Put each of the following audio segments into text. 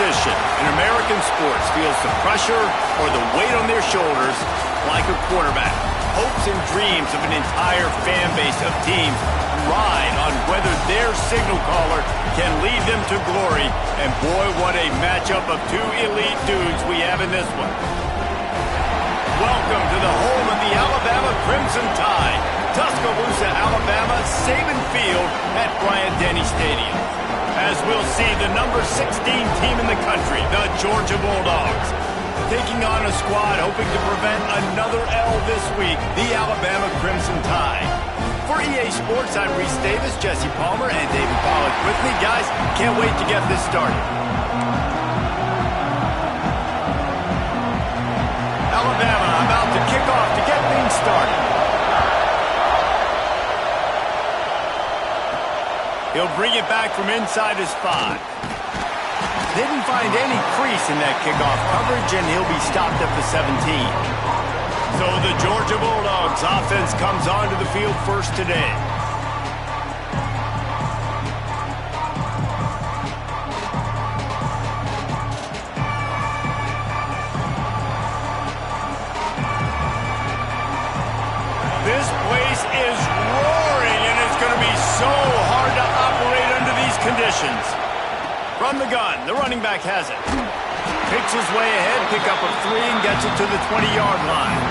position in American sports feels the pressure or the weight on their shoulders like a quarterback. Hopes and dreams of an entire fan base of teams ride on whether their signal caller can lead them to glory. And boy, what a matchup of two elite dudes we have in this one. Welcome to the home of the Alabama Crimson Tide. Tuscaloosa, Alabama, Saban Field at Bryant-Denny Stadium. As we'll see, the number 16 team in the country, the Georgia Bulldogs, taking on a squad hoping to prevent another L this week, the Alabama Crimson Tide. For EA Sports, I'm Reese Davis, Jesse Palmer, and David Pollack with me. Guys, can't wait to get this started. Alabama about to kick off to get things started. He'll bring it back from inside his 5. Didn't find any crease in that kickoff coverage, and he'll be stopped at the 17. So the Georgia Bulldogs offense comes onto the field first today. This place is roaring, and it's going to be so hard to operate under these conditions. From the gun, the running back has it. Picks his way ahead, pick up a 3, and gets it to the 20-yard line.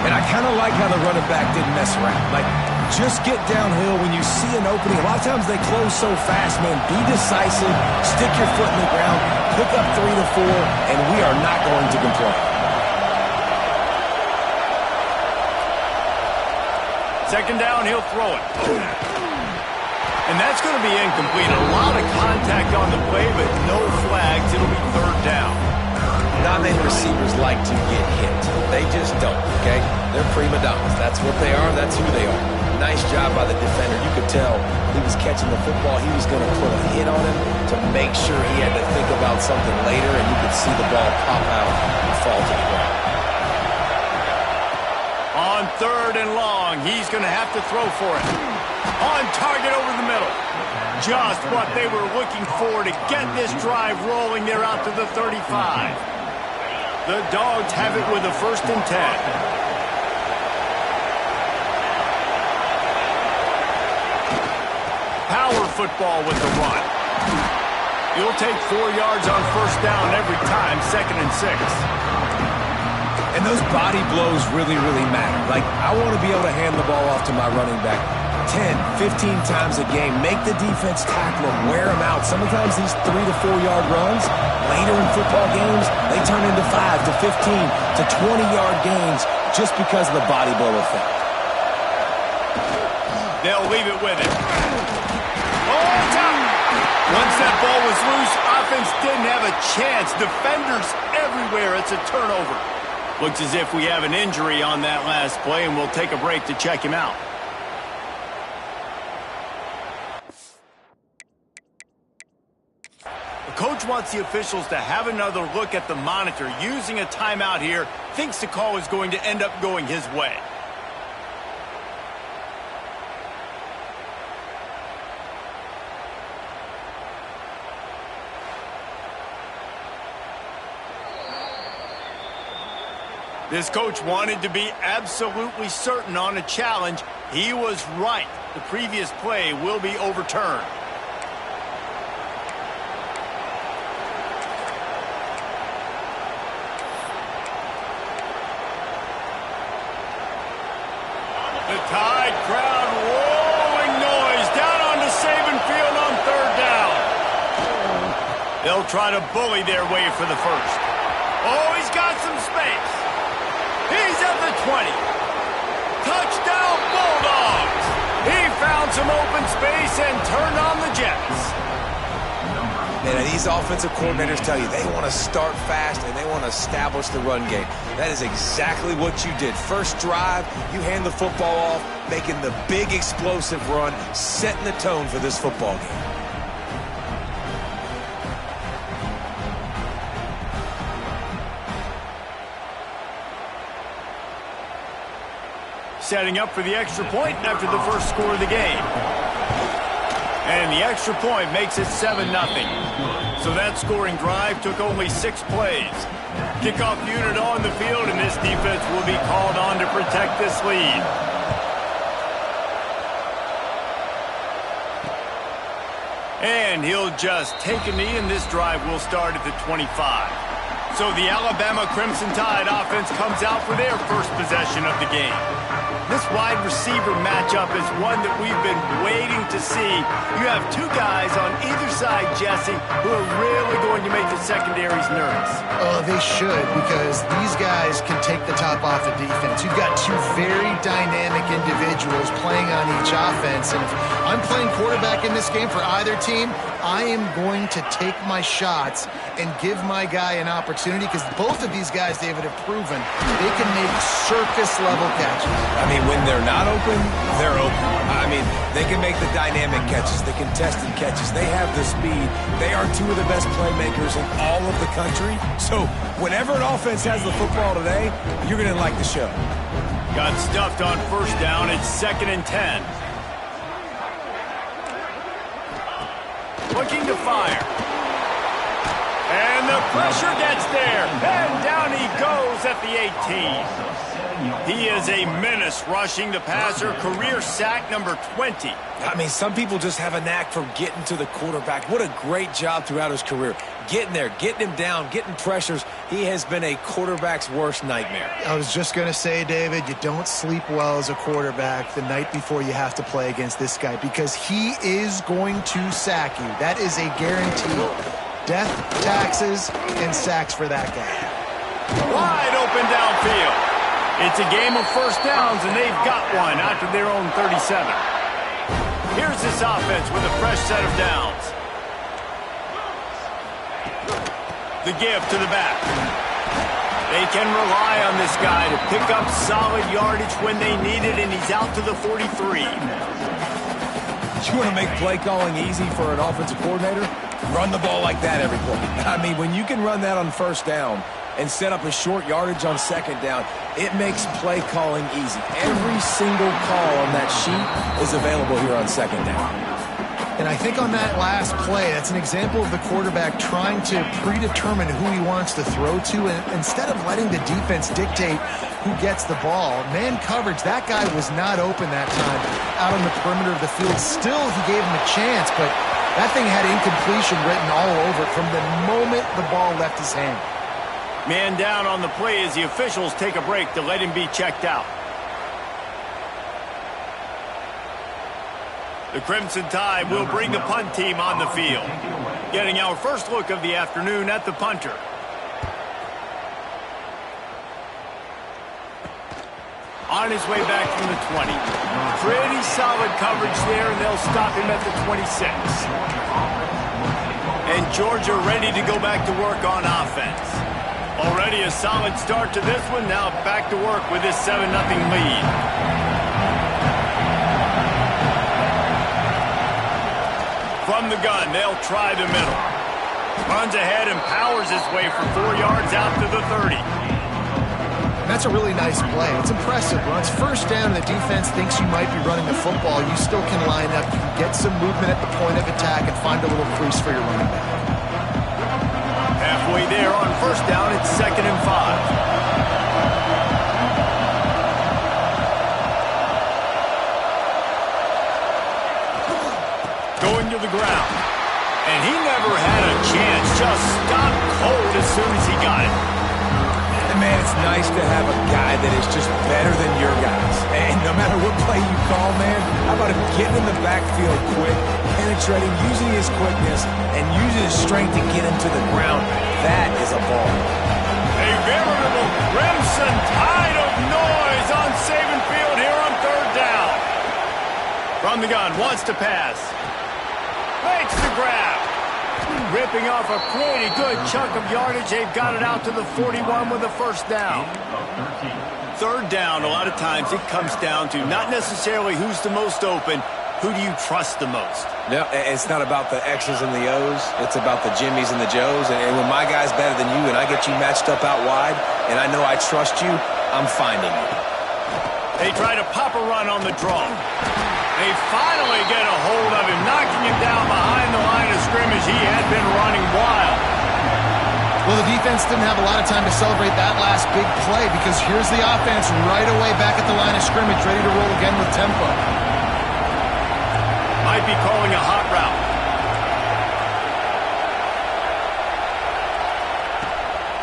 And I kind of like how the running back didn't mess around. Like, just get downhill when you see an opening. A lot of times they close so fast, man. Be decisive, stick your foot in the ground, pick up 3 to 4, and we are not going to complain. Second down, he'll throw it. And that's going to be incomplete. A lot of contact on the play, but no flags. It'll be third down. Not many receivers like to get hit. They just don't, okay? They're prima donnas. That's what they are. That's who they are. Nice job by the defender. You could tell he was catching the football. He was going to put a hit on him to make sure he had to think about something later, and you could see the ball pop out and fall to the ground. On third and long, he's going to have to throw for it. On target over the middle. Just what they were looking for to get this drive rolling. They're out to the 35. The Dogs have it with a 1st and 10. Power football with the run. You'll take 4 yards on 1st down every time, 2nd and 6. And those body blows really, really matter. Like, I want to be able to hand the ball off to my running back 10, 15 times a game. Make the defense tackle them, wear them out. Sometimes these 3 to 4 yard runs, later in football games, they turn into 5 to 15 to 20-yard gains just because of the body blow effect. They'll leave it with him. Oh, it's out! Once that ball was loose, offense didn't have a chance. Defenders everywhere. It's a turnover. Looks as if we have an injury on that last play, and we'll take a break to check him out. The coach wants the officials to have another look at the monitor. Using a timeout here, thinks the call is going to end up going his way. This coach wanted to be absolutely certain on a challenge. He was right. The previous play will be overturned. The Tide crowd rolling noise down onto Saban Field on 3rd down. They'll try to bully their way for the 1st. Oh, he's got some space. He's at the 20. Touchdown, Bulldogs. He found some open space and turned on the Jets. And these offensive coordinators tell you they want to start fast and they want to establish the run game. That is exactly what you did. First drive, you hand the football off, making the big explosive run, setting the tone for this football game. Setting up for the extra point after the first score of the game. And the extra point makes it 7-0. So that scoring drive took only 6 plays. Kickoff unit on the field, and this defense will be called on to protect this lead. And he'll just take a knee, and this drive will start at the 25. So the Alabama Crimson Tide offense comes out for their first possession of the game. This wide receiver matchup is one that we've been waiting to see. You have 2 guys on either side, Jesse, who are really going to make the secondaries nervous. Oh, they should, because these guys can take the top off of defense. You've got 2 very dynamic individuals playing on each offense, and if I'm playing quarterback in this game for either team, I am going to take my shots and give my guy an opportunity, because both of these guys, David, have proven they can make circus-level catches. I mean, when they're not open, they're open. I mean, they can make the dynamic catches, the contested catches. They have the speed. They are 2 of the best playmakers in all of the country. So whenever an offense has the football today, you're going to like the show. Got stuffed on first down. It's 2nd and 10. Looking to fire. And the pressure gets there. And down he goes at the 18. He is a menace rushing the passer. Career sack number 20. I mean, some people just have a knack for getting to the quarterback. What a great job throughout his career. Getting there, getting him down, getting pressures. He has been a quarterback's worst nightmare. I was just going to say, David, you don't sleep well as a quarterback the night before you have to play against this guy, because he is going to sack you. That is a guarantee. Death, taxes, and sacks for that guy. Wide open downfield. It's a game of first downs, and they've got one out to their own 37. Here's this offense with a fresh set of downs. The give to the back. They can rely on this guy to pick up solid yardage when they need it, and he's out to the 43. You want to make play calling easy for an offensive coordinator? Run the ball like that every play. I mean, when you can run that on first down and set up a short yardage on second down, it makes play calling easy. Every single call on that sheet is available here on second down. And I think on that last play, that's an example of the quarterback trying to predetermine who he wants to throw to, and instead of letting the defense dictate who gets the ball. Man coverage, that guy was not open that time out on the perimeter of the field. Still, he gave him a chance, but that thing had incompletion written all over it from the moment the ball left his hand. Man down on the play as the officials take a break to let him be checked out. The Crimson Tide will bring the punt team on the field. Getting our first look of the afternoon at the punter. On his way back from the 20. Pretty solid coverage there, and they'll stop him at the 26. And Georgia ready to go back to work on offense. Already a solid start to this one. Now back to work with this 7-0 lead. From the gun, they'll try the middle. Runs ahead and powers his way for 4 yards out to the 30. That's a really nice play. It's impressive. Runs first down and the defense thinks you might be running the football. You still can line up, you can get some movement at the point of attack and find a little crease for your running back. Halfway there on first down, it's 2nd and 5. Going to the ground. And he never had a chance. Just stopped cold as soon as he got it. And man, it's nice to have a guy that is just better than your guys. And no matter what play you call, man, how about him getting in the backfield quick, penetrating, using his quickness, and using his strength to get him to the ground. That is a ball. A veritable Crimson Tide of noise on Saban Field here on 3rd down. From the gun, wants to pass. Makes the grab. Ripping off a pretty good chunk of yardage. They've got it out to the 41 with a first down. 3rd down, a lot of times it comes down to not necessarily who's the most open, who do you trust the most? No, it's not about the X's and the O's. It's about the Jimmies and the Joes. And when my guy's better than you and I get you matched up out wide and I know I trust you, I'm finding you. They try to pop a run on the draw. They finally get a hold of him, knocking him down behind the line of scrimmage. He had been running wild. Well, the defense didn't have a lot of time to celebrate that last big play because here's the offense right away back at the line of scrimmage, ready to roll again with tempo. Might be calling a hot route.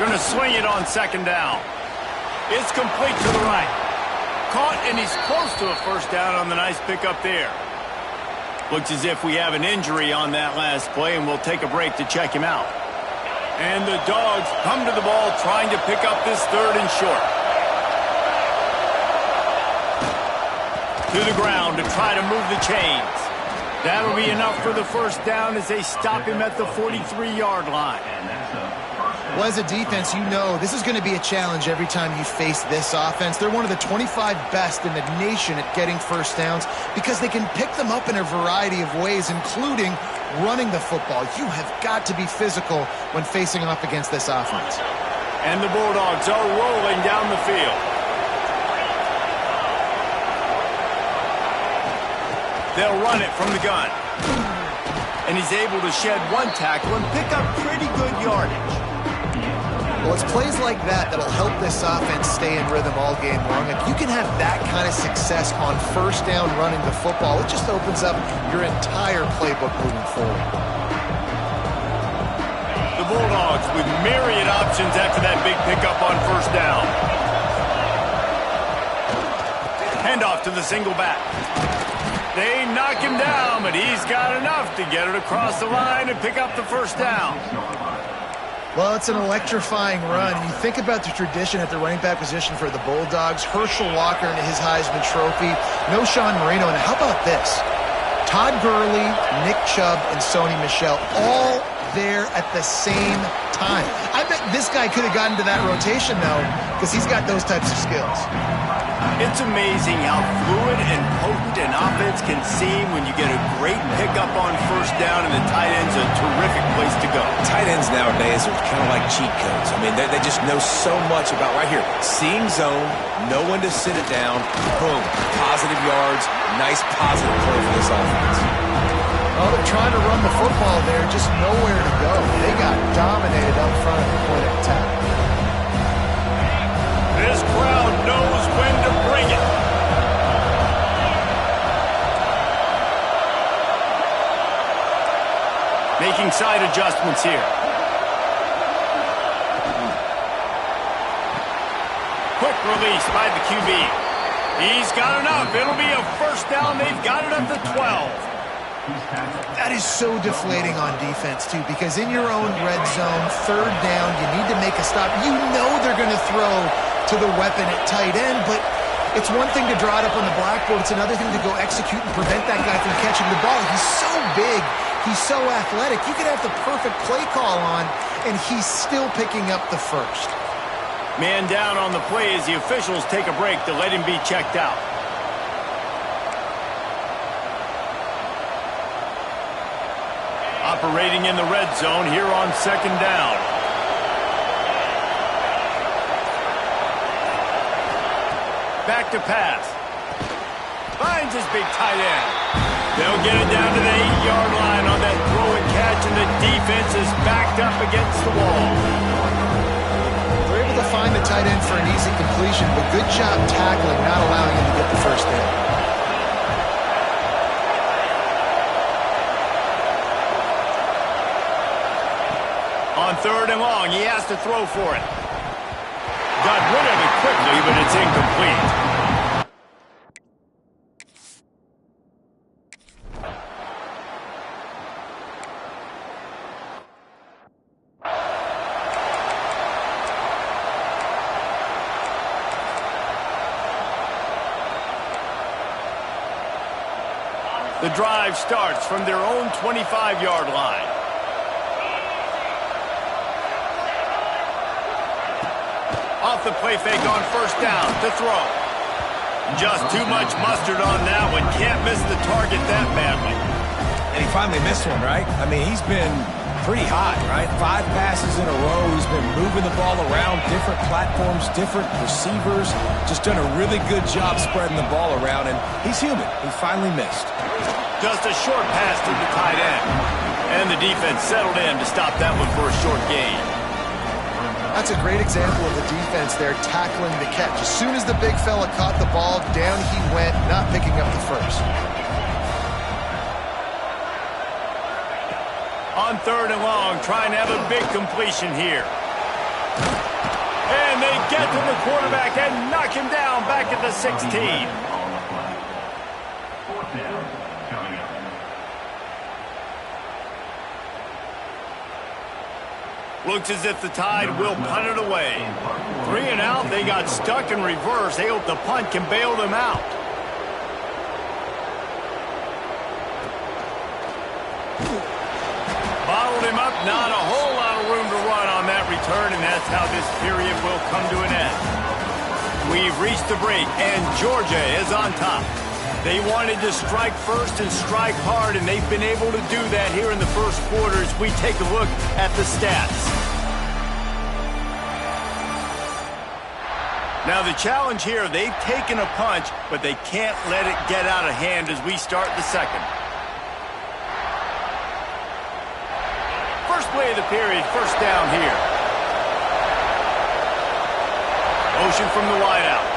Going to swing it on second down. It's complete to the right. Caught, and he's close to a first down on the nice pickup there. Looks as if we have an injury on that last play, and we'll take a break to check him out. And the Dogs come to the ball trying to pick up this third and short. To the ground to try to move the chains. That'll be enough for the first down as they stop him at the 43-yard line. Well, as a defense, you know this is going to be a challenge every time you face this offense. They're one of the 25 best in the nation at getting first downs because they can pick them up in a variety of ways, including running the football. You have got to be physical when facing off against this offense. And the Bulldogs are rolling down the field. They'll run it from the gun. And he's able to shed one tackle and pick up pretty good yardage. Well, it's plays like that that'll help this offense stay in rhythm all game long. If you can have that kind of success on first down running the football, it just opens up your entire playbook moving forward. The Bulldogs with myriad options after that big pickup on first down. Handoff to the single back. They knock him down, but he's got enough to get it across the line and pick up the first down. Well, it's an electrifying run. You think about the tradition at the running back position for the Bulldogs. Herschel Walker and his Heisman Trophy. No Sean Marino. And how about this? Todd Gurley, Nick Chubb, and Sony Michel all there at the same time. I bet this guy could have gotten to that rotation, though, because he's got those types of skills. It's amazing how fluid and potent an offense can seem when you get a great pickup on first down, and the tight end's a terrific place to go. Tight ends nowadays are kind of like cheat codes. I mean, they just know so much about right here. Seam zone, know when to sit it down, boom, positive yards, nice positive play for this offense. Well, they're trying to run the football there, just nowhere to go. They got dominated up front at the point of attack. This crowd knows when to bring it. Making side adjustments here. Quick release by the QB. He's got enough. It'll be a first down. They've got it up to 12. That is so deflating on defense, too, because in your own red zone, third down, you need to make a stop. You know they're going to throw to the weapon at tight end, but it's one thing to draw it up on the blackboard. It's another thing to go execute and prevent that guy from catching the ball. He's so big. He's so athletic. You could have the perfect play call on, and he's still picking up the first. Man down on the play as the officials take a break to let him be checked out. Operating in the red zone here on second down. Back to pass. Finds his big tight end. They'll get it down to the 8-yard line on that throw and catch, and the defense is backed up against the wall. They're able to find the tight end for an easy completion, but good job tackling, not allowing him to get the first down. On third and long, he has to throw for it. Got rid of it quickly, but it's incomplete. The drive starts from their own 25-yard line. Off the play fake on first down to throw. Just too much mustard on that one. Can't miss the target that badly. And he finally missed one, right? I mean, he's been Pretty hot, right? 5 passes in a row. He's been moving the ball around, different platforms, different receivers. Just done a really good job spreading the ball around, and he's human. He finally missed. Just a short pass to the tight end. And the defense settled in to stop that one for a short gain. That's a great example of the defense there tackling the catch. As soon as the big fella caught the ball, down he went, not picking up the first. On 3rd and long, trying to have a big completion here. And they get to the quarterback and knock him down back at the 16. Looks as if the Tide will punt it away. 3 and out, they got stuck in reverse. They hope the punt can bail them out. Bottled him up, not a whole lot of room to run on that return, and that's how this period will come to an end. We've reached the break, and Georgia is on top. They wanted to strike first and strike hard, and they've been able to do that here in the first quarter as we take a look at the stats. Now the challenge here, they've taken a punch, but they can't let it get out of hand as we start the second. First play of the period, first down here. Motion from the wideout.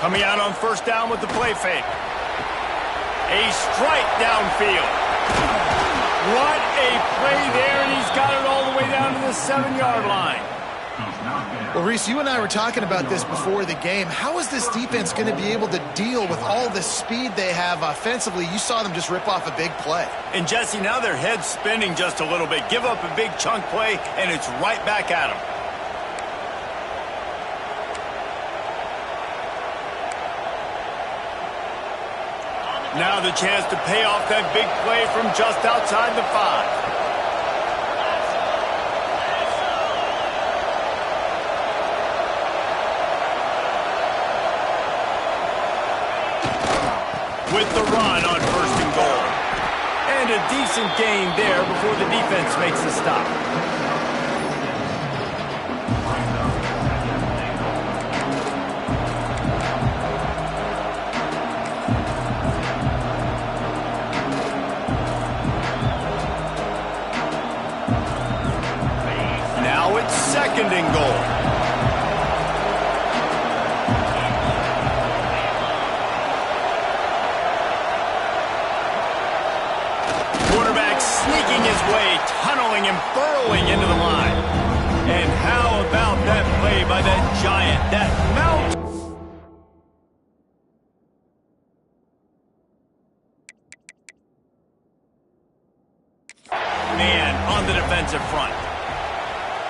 Coming out on first down with the play fake. A strike downfield. What a play there, and he's got it all the way down to the 7-yard line. Well, Reese, you and I were talking about this before the game. How is this defense going to be able to deal with all the speed they have offensively? You saw them just rip off a big play. And, Jesse, now their head's spinning just a little bit. Give up a big chunk play, and it's right back at them. Now the chance to pay off that big play from just outside the 5. With the run on first and goal. And a decent gain there before the defense makes a stop. Now it's second and goal. Sneaking his way, tunneling and burrowing into the line. And how about that play by that giant, that mount? Man, on the defensive front.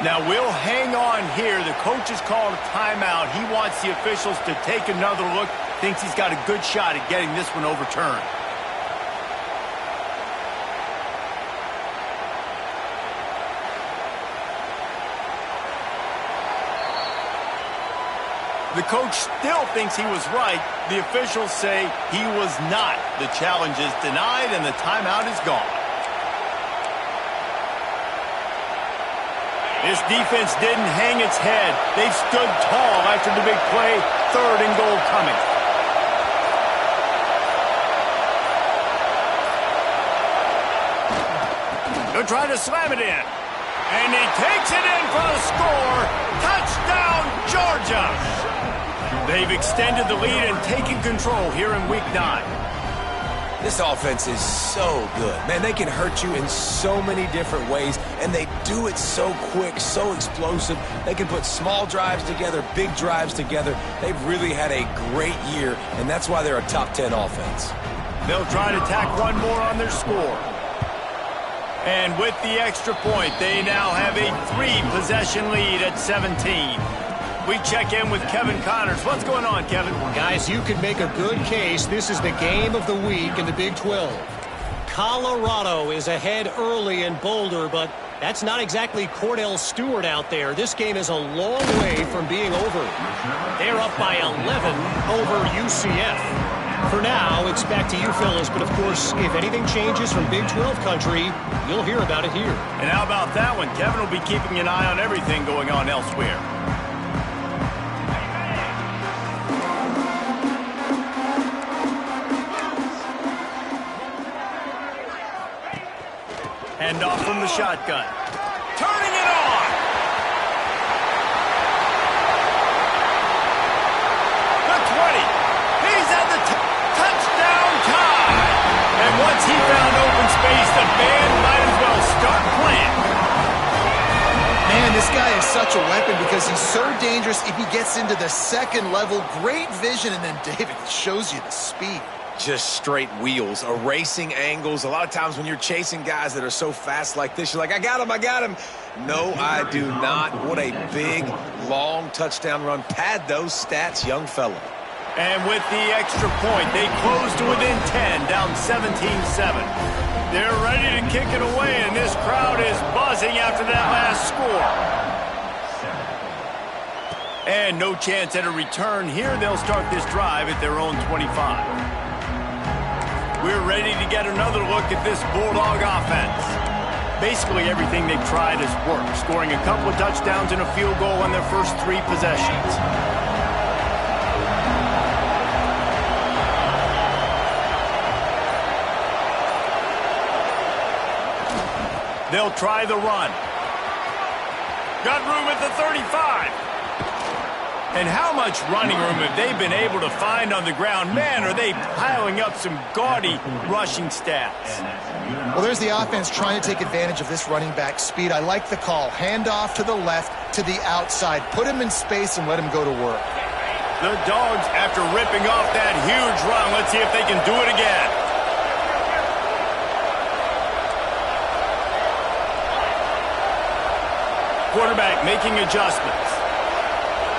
Now we'll hang on here. The coach has called a timeout. He wants the officials to take another look. Thinks he's got a good shot at getting this one overturned. The coach still thinks he was right. The officials say he was not. The challenge is denied, and the timeout is gone. This defense didn't hang its head. They've stood tall after the big play. Third and goal coming. They'll try to slam it in. And he takes it in for the score. Touchdown, Georgia! They've extended the lead and taken control here in Week 9. This offense is so good. Man, they can hurt you in so many different ways, and they do it so quick, so explosive. They can put small drives together, big drives together. They've really had a great year, and that's why they're a top 10 offense. They'll try to tack one more on their score. And with the extra point, they now have a 3-possession lead at 17. We check in with Kevin Connors. What's going on, Kevin? Guys, you could make a good case. This is the game of the week in the Big 12. Colorado is ahead early in Boulder, but That's not exactly Cordell Stewart out there. This game is a long way from being over. They're up by 11 over UCF. For now, it's back to you fellas, but of course, if anything changes from Big 12 country, you'll hear about it here. And how about that one? Kevin will be keeping an eye on everything going on elsewhere. Hand off from the shotgun. Turning it on. The 20. He's at the touchdown tie. And once he found open space, the band might as well start playing. Man, this guy is such a weapon because he's so dangerous if he gets into the second level. Great vision, and then David shows you the speed. Just straight wheels, erasing angles. A lot of times when you're chasing guys that are so fast like this, you're like, I got him, I got him. No, I do not. What a big, long touchdown run. Pad those stats, young fella. And with the extra point, they close to within 10, down 17-7. They're ready to kick it away, and this crowd is buzzing after that last score. And no chance at a return here. They'll start this drive at their own 25. We're ready to get another look at this Bulldog offense. Basically, everything they've tried has worked, scoring a couple of touchdowns and a field goal on their first 3 possessions. They'll try the run. Got room at the 35. And how much running room have they been able to find on the ground? Man, are they piling up some gaudy rushing stats. Well, there's the offense trying to take advantage of this running back speed. I like the call. Hand off to the left, to the outside. Put him in space and let him go to work. The Dogs, after ripping off that huge run, let's see if they can do it again. Quarterback making adjustments.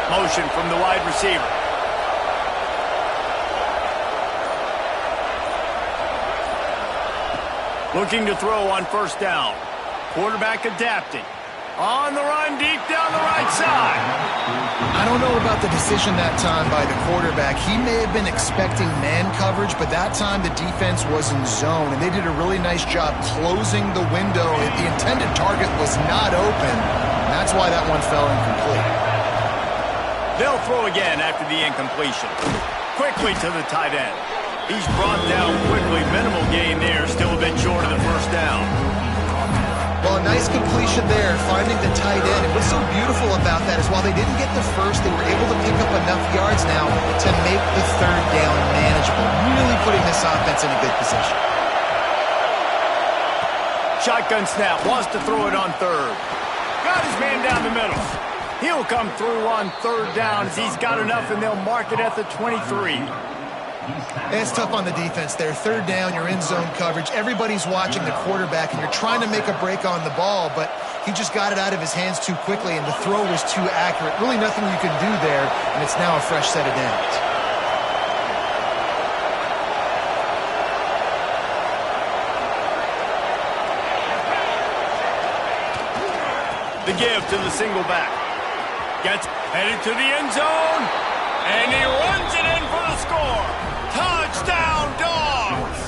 Motion from the wide receiver. Looking to throw on first down. Quarterback adapting. On the run, deep down the right side. I don't know about the decision that time by the quarterback. He may have been expecting man coverage, but that time the defense was in zone, and they did a really nice job closing the window. The intended target was not open, and that's why that one fell incomplete. They'll throw again after the incompletion. Quickly to the tight end. He's brought down quickly. Minimal gain there. Still a bit short of the first down. Well, a nice completion there, finding the tight end. And what's so beautiful about that is while they didn't get the first, they were able to pick up enough yards now to make the third down manageable. Really putting this offense in a good position. Shotgun snap. Wants to throw it on third. Got his man down the middle. He'll come through on third down as he's got enough, and they'll mark it at the 23. It's tough on the defense there. Third down, you're in zone coverage. Everybody's watching the quarterback, and you're trying to make a break on the ball, but he just got it out of his hands too quickly, and the throw was too accurate. Really nothing you can do there, and it's now a fresh set of downs. The give to the single back. Gets headed to the end zone, and he runs it in for the score. Touchdown, Dogs!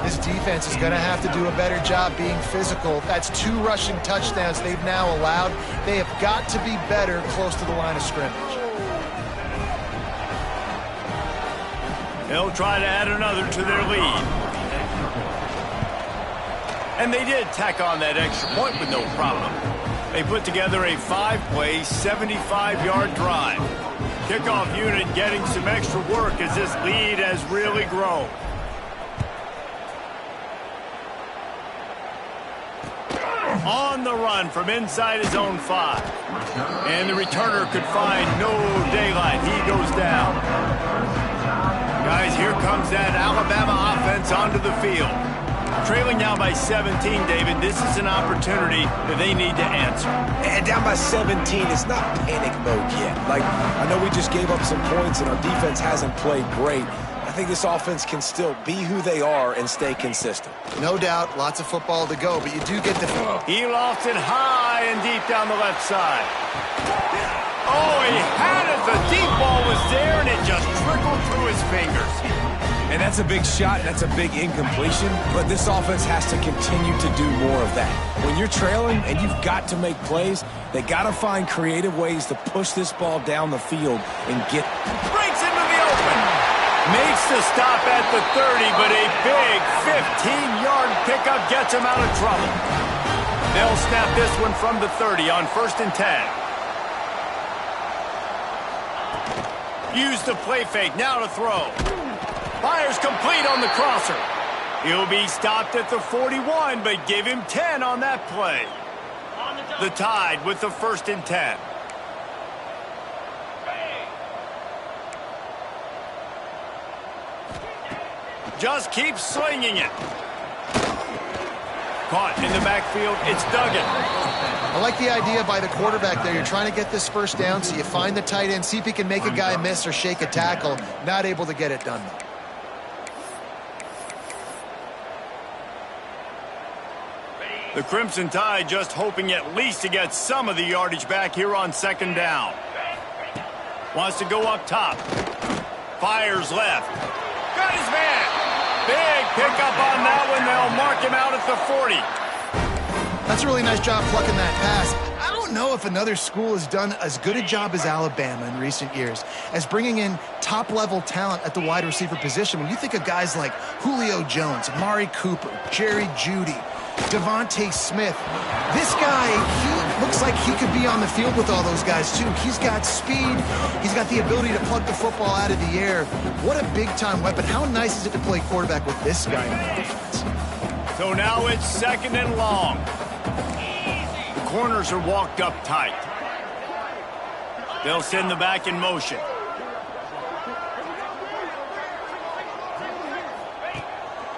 This defense is going to have to do a better job being physical. That's 2 rushing touchdowns they've now allowed. They have got to be better close to the line of scrimmage. They'll try to add another to their lead. And they did tack on that extra point with no problem. They put together a 5-play, 75-yard drive. Kickoff unit getting some extra work as this lead has really grown. On the run from inside his own 5. And the returner could find no daylight. He goes down. Guys, here comes that Alabama offense onto the field. Trailing down by 17, David. This is an opportunity that they need to answer. And down by 17, it's not panic mode yet. Like, I know we just gave up some points and our defense hasn't played great. I think this offense can still be who they are and stay consistent. No doubt, lots of football to go, but you do get the... He lofts it high and deep down the left side. Oh, he had it. The deep ball was there, and it just trickled through his fingers. And that's a big shot, that's a big incompletion, but this offense has to continue to do more of that. When you're trailing and you've got to make plays, they got to find creative ways to push this ball down the field and get... Breaks into the open. Makes the stop at the 30, but a big 15-yard pickup gets him out of trouble. They'll snap this one from the 30 on 1st and 10. Use the play fake, now to throw. Fires complete on the crosser. He'll be stopped at the 41, but give him 10 on that play. The Tide with the 1st and 10. Just keep slinging it. Caught in the backfield, it's Duggan. I like the idea by the quarterback there. You're trying to get this first down, so you find the tight end, see if he can make a guy miss or shake a tackle. Not able to get it done, though. The Crimson Tide just hoping at least to get some of the yardage back here on 2nd down. Wants to go up top. Fires left. Got his man. Big pickup on that one. They'll mark him out at the 40. That's a really nice job plucking that pass. I don't know if another school has done as good a job as Alabama in recent years as bringing in top-level talent at the wide receiver position. When you think of guys like Julio Jones, Amari Cooper, Jerry Jeudy, Devontae Smith, this guy, he looks like he could be on the field with all those guys too. He's got speed. He's got the ability to plug the football out of the air. What a big-time weapon. How nice is it to play quarterback with this guy in the offense? So now it's 2nd and long. The corners are walked up tight. They'll send the back in motion.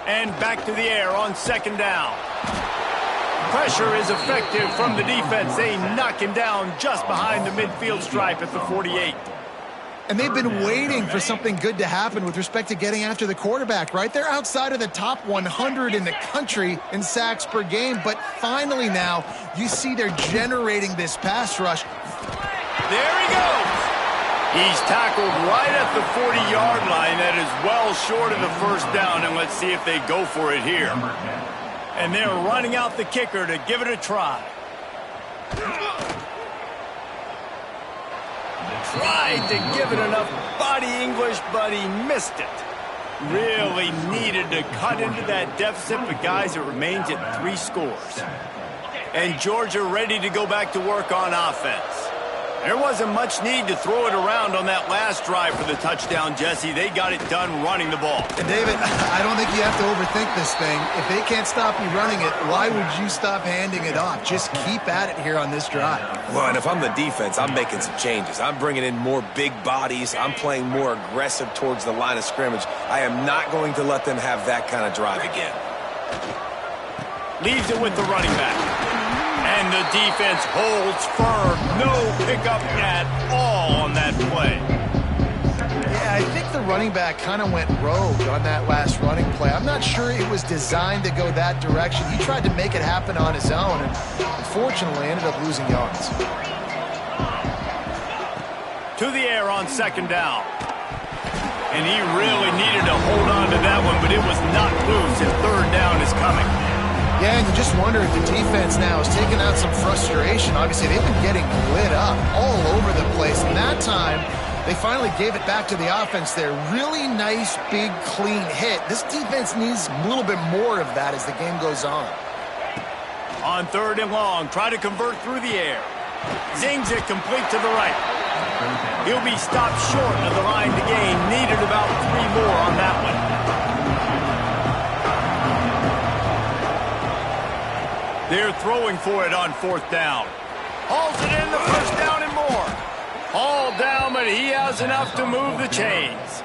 And back to the air on 2nd down. Pressure is effective from the defense. They knock him down just behind the midfield stripe at the 48. And they've been waiting for something good to happen with respect to getting after the quarterback, right? They're outside of the top 100 in the country in sacks per game, but finally now you see they're generating this pass rush. There he goes. He's tackled right at the 40-yard line. That is well short of the 1st down, and let's see if they go for it here. And they're running out the kicker to give it a try. Tried to give it enough body English, but he missed it. Really needed to cut into that deficit, but guys, it remains at 3 scores. And Georgia ready to go back to work on offense. There wasn't much need to throw it around on that last drive for the touchdown, Jesse. They got it done running the ball. And David, I don't think you have to overthink this thing. If they can't stop you running it, why would you stop handing it off? Just keep at it here on this drive. Well, and if I'm the defense, I'm making some changes. I'm bringing in more big bodies. I'm playing more aggressive towards the line of scrimmage. I am not going to let them have that kind of drive again. Leaves it with the running back. And the defense holds firm. No pickup at all on that play. Yeah, I think the running back kind of went rogue on that last running play. I'm not sure it was designed to go that direction. He tried to make it happen on his own, and unfortunately ended up losing yards. To the air on 2nd down. And he really needed to hold on to that one, but it was not loose, and 3rd down is coming. Yeah, and you just wonder if the defense now is taking out some frustration. Obviously, they've been getting lit up all over the place. And that time, they finally gave it back to the offense there. Really nice, big, clean hit. This defense needs a little bit more of that as the game goes on. On 3rd and long, try to convert through the air. Zings it complete to the right. He'll be stopped short of the line to gain. Needed about 3 more on that one. They're throwing for it on 4th down. Hauls it in, the 1st down and more. All down, but he has enough to move the chains.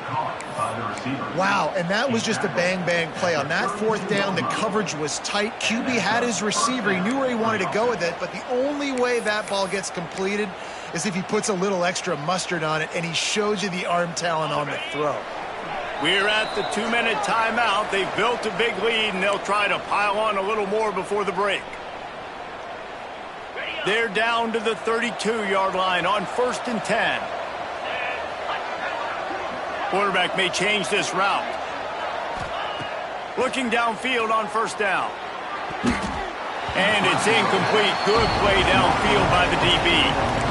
Wow, and that was just a bang-bang play. On that 4th down, the coverage was tight. QB had his receiver. He knew where he wanted to go with it, but the only way that ball gets completed is if he puts a little extra mustard on it, and he shows you the arm talent on the throw. We're at the 2-minute timeout. They've built a big lead, and they'll try to pile on a little more before the break. They're down to the 32-yard line on 1st and 10. Quarterback may change this route. Looking downfield on 1st down. And it's incomplete. Good play downfield by the DB.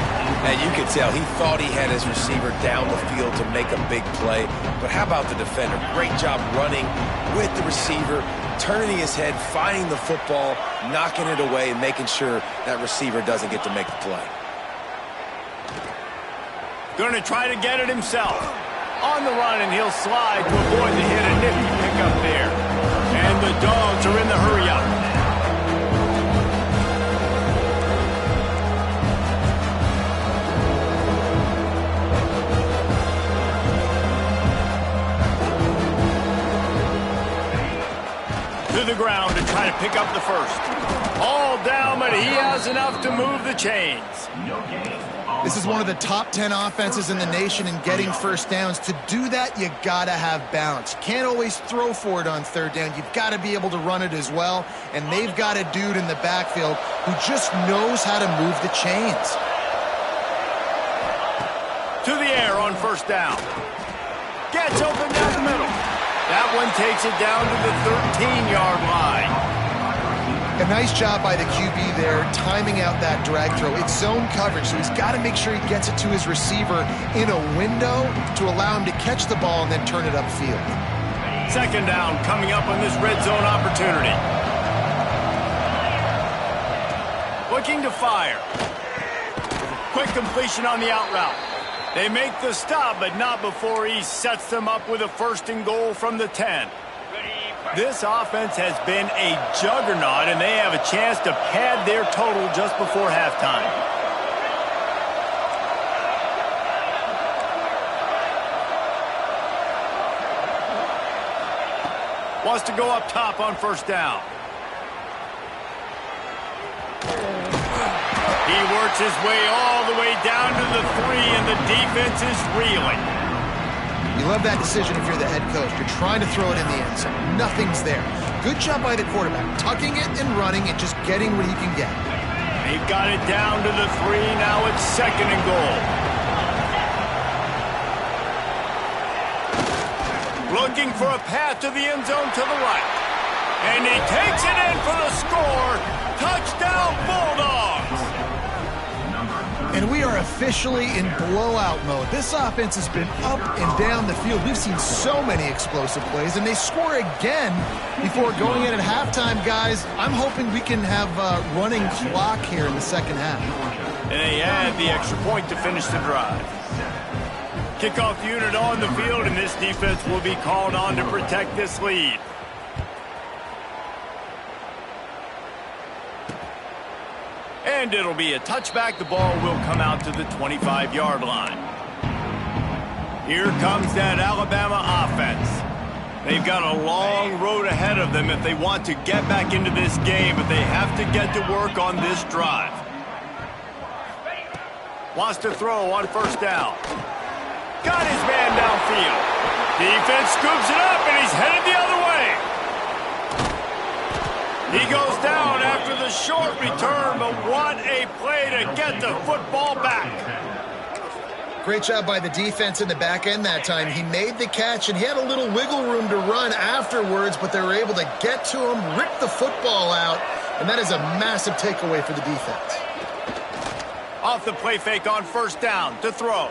And you can tell he thought he had his receiver down the field to make a big play. But how about the defender? Great job running with the receiver, turning his head, finding the football, knocking it away, and making sure that receiver doesn't get to make the play. Going to try to get it himself. On the run, and he'll slide to avoid the hit. A nifty pickup there. And the Dogs are in the hurry-up. To the ground to try to pick up the first. All down, but he has enough to move the chains. This is one of the top 10 offenses in the nation in getting first downs. To do that, you got to have balance. You can't always throw for it on 3rd down. You've got to be able to run it as well. And they've got a dude in the backfield who just knows how to move the chains. To the air on 1st down. Gets open down the middle. That one takes it down to the 13-yard line. A nice job by the QB there, timing out that drag throw. It's zone coverage, so he's got to make sure he gets it to his receiver in a window to allow him to catch the ball and then turn it upfield. 2nd down coming up on this red zone opportunity. Looking to fire. Quick completion on the out route. They make the stop, but not before he sets them up with a 1st and goal from the 10. This offense has been a juggernaut, and they have a chance to pad their total just before halftime. Wants to go up top on 1st down. He works his way all the way down to the 3, and the defense is reeling. You love that decision if you're the head coach. You're trying to throw it in the end zone. Nothing's there. Good job by the quarterback, tucking it and running and just getting what he can get. They've got it down to the 3. Now it's 2nd and goal. Looking for a path to the end zone to the right. And he takes it in for the score. Touchdown, Bulldogs! And we are officially in blowout mode. This offense has been up and down the field. We've seen so many explosive plays, and they score again before going in at halftime, guys. I'm hoping we can have a running clock here in the 2nd half. And they add the extra point to finish the drive. Kickoff unit on the field, and this defense will be called on to protect this lead. And it'll be a touchback. The ball will come out to the 25-yard line. Here comes that Alabama offense. They've got a long road ahead of them if they want to get back into this game, but they have to get to work on this drive. Wants to throw on 1st down. Got his man downfield. Defense scoops it up, and he's headed the other way. He goes down after the short return, but what a play to get the football back. Great job by the defense in the back end that time. He made the catch, and he had a little wiggle room to run afterwards, but they were able to get to him, rip the football out, and that is a massive takeaway for the defense. Off the play fake on 1st down to throw.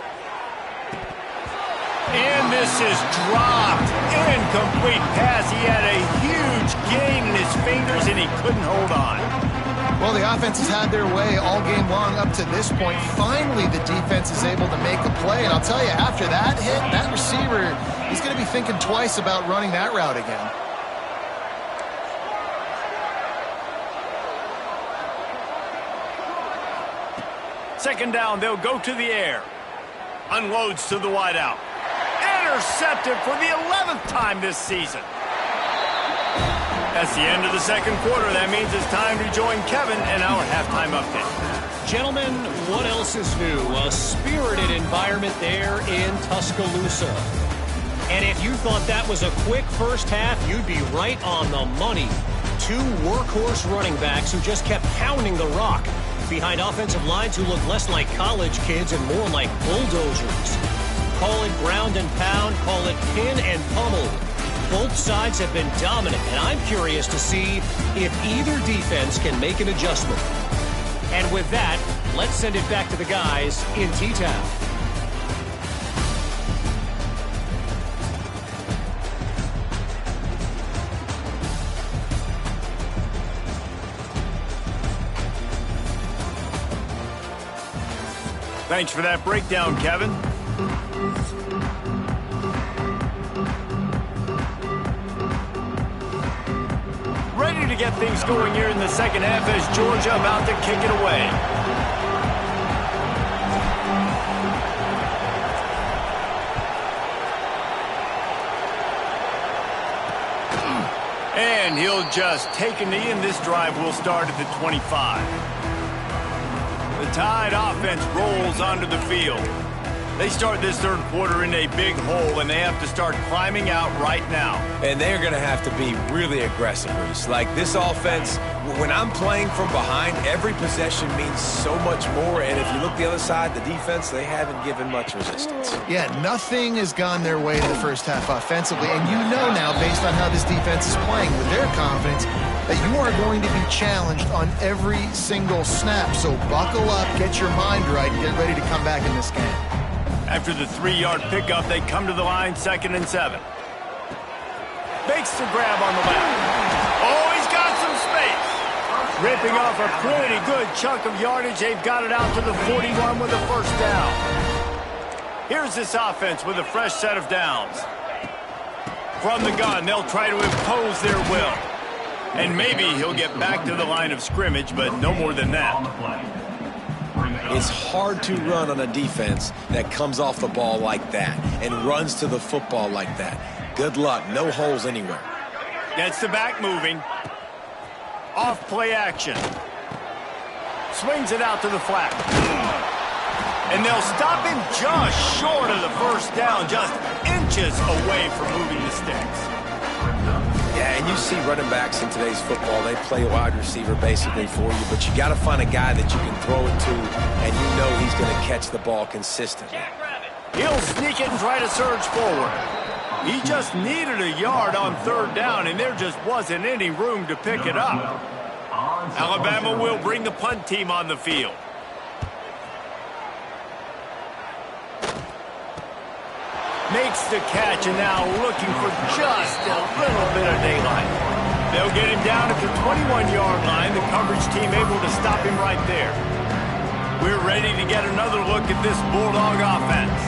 And this is dropped. Incomplete pass. He had a huge gain in his fingers, and he couldn't hold on. Well, the offense has had their way all game long up to this point. Finally, the defense is able to make a play. And I'll tell you, after that hit, that receiver, he's going to be thinking twice about running that route again. Second down, they'll go to the air. Unloads to the wideout. Intercepted for the 11th time this season. That's the end of the 2nd quarter. That means it's time to join Kevin in our halftime update. Gentlemen, what else is new? A spirited environment there in Tuscaloosa. And if you thought that was a quick first half, you'd be right on the money. Two workhorse running backs who just kept pounding the rock behind offensive lines who look less like college kids and more like bulldozers. Call it ground and pound, call it pin and pummel. Both sides have been dominant, and I'm curious to see if either defense can make an adjustment. And with that, let's send it back to the guys in T-Town. Thanks for that breakdown, Kevin. Ready to get things going here in the second half as Georgia about to kick it away. And he'll just take a knee, and this drive will start at the 25. The Tide offense rolls onto the field. They start this third quarter in a big hole, and they have to start climbing out right now. And they're going to have to be really aggressive, Reese. Like, this offense, when I'm playing from behind, every possession means so much more. And if you look the other side, the defense, they haven't given much resistance. Yeah, nothing has gone their way in the first half offensively. And you know now, based on how this defense is playing with their confidence, that you are going to be challenged on every single snap. So buckle up, get your mind right, and get ready to come back in this game. After the 3-yard pickup, they come to the line, 2nd and 7. Makes the grab on the left. Oh, he's got some space. Ripping off a pretty good chunk of yardage. They've got it out to the 41 with a first down. Here's this offense with a fresh set of downs. From the gun, they'll try to impose their will. And maybe he'll get back to the line of scrimmage, but no more than that. It's hard to run on a defense that comes off the ball like that and runs to the football like that. Good luck. No holes anywhere. Gets the back moving. Off play action. Swings it out to the flat. And they'll stop him just short of the first down, just inches away from moving the sticks. Yeah, and you see running backs in today's football, they play a wide receiver basically for you, but you got to find a guy that you can throw it to, and you know he's going to catch the ball consistently. He'll sneak it and try to surge forward. He just needed a yard on third down, and there just wasn't any room to pick it up. Alabama will bring the punt team on the field. Makes the catch, and now looking for just a little bit of daylight. They'll get him down at the 21-yard line. The coverage team able to stop him right there. We're ready to get another look at this Bulldog offense.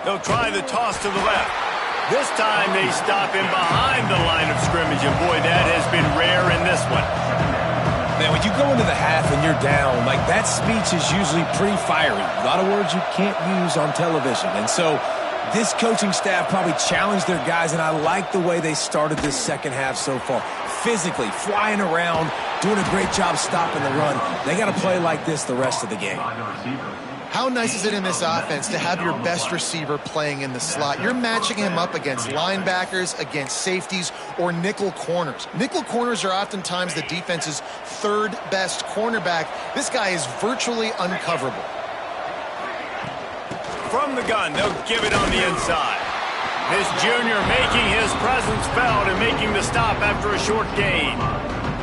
They'll try the toss to the left. This time they stop him behind the line of scrimmage, and boy, that has been rare in this one. Man, when you go into the half and you're down, like, that speech is usually pretty fiery. A lot of words you can't use on television. And so this coaching staff probably challenged their guys, and I like the way they started this second half so far. Physically, flying around, doing a great job stopping the run. They got to play like this the rest of the game. How nice is it in this offense to have your best receiver playing in the slot? You're matching him up against linebackers, against safeties, or nickel corners. Nickel corners are oftentimes the defense's third best cornerback. This guy is virtually uncoverable. From the gun, they'll give it on the inside. This junior making his presence felt and making the stop after a short gain.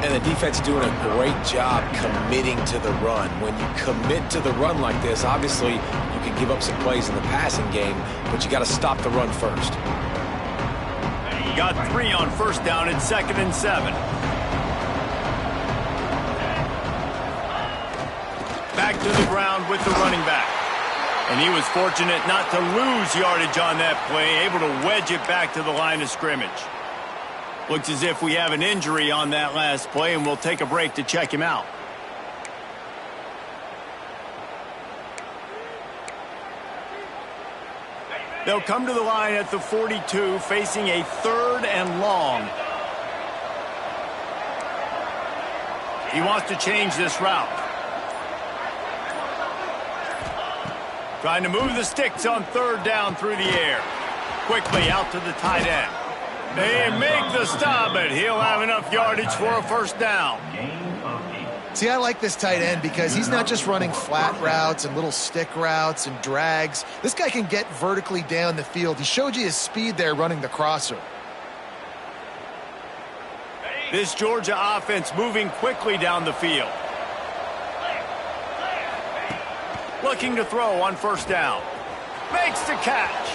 And the defense doing a great job committing to the run. When you commit to the run like this, obviously you can give up some plays in the passing game, but you got to stop the run first. Got 3 on first down at 2nd and 7. Back to the ground with the running back. And he was fortunate not to lose yardage on that play, able to wedge it back to the line of scrimmage. Looks as if we have an injury on that last play, and we'll take a break to check him out. They'll come to the line at the 42, facing a 3rd and long. He wants to change this route. Trying to move the sticks on 3rd down through the air. Quickly out to the tight end. They make the stop, but he'll have enough yardage for a 1st down. See, I like this tight end because he's not just running flat routes and little stick routes and drags. This guy can get vertically down the field. He showed you his speed there running the crosser. This Georgia offense moving quickly down the field. Looking to throw on 1st down. Makes the catch.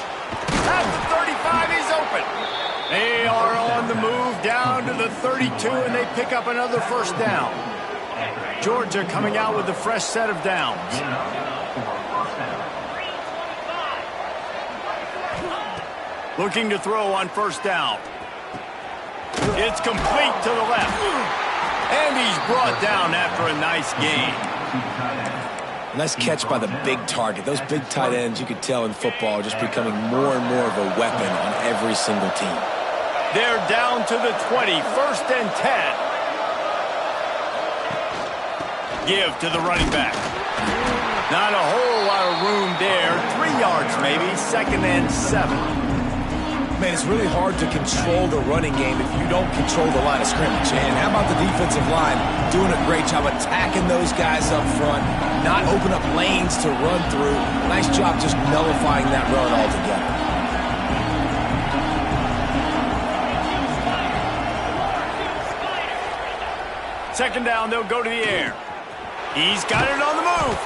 At the 35, he's open. They are on the move down to the 32, and they pick up another 1st down. Georgia coming out with a fresh set of downs. Looking to throw on 1st down. It's complete to the left. And he's brought down after a nice gain. Nice catch by the big target. Those big tight ends, you could tell in football, are just becoming more and more of a weapon on every single team. They're down to the 20, 1st and 10. Give to the running back. Not a whole lot of room there. 3 yards maybe, 2nd and 7. Man, it's really hard to control the running game if you don't control the line of scrimmage. And how about the defensive line doing a great job attacking those guys up front, not open up lanes to run through. Nice job just nullifying that run altogether. Second down, they'll go to the air. He's got it on the move.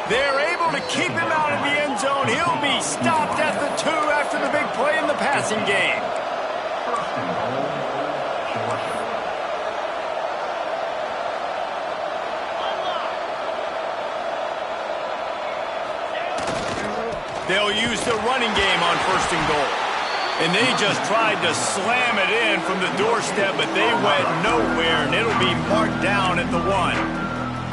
They're able to keep him out of the end zone. He'll be stopped at the 2 after the big play in the passing game. They'll use the running game on 1st and goal. And they just tried to slam it in from the doorstep, but they went nowhere, and it'll be marked down at the 1.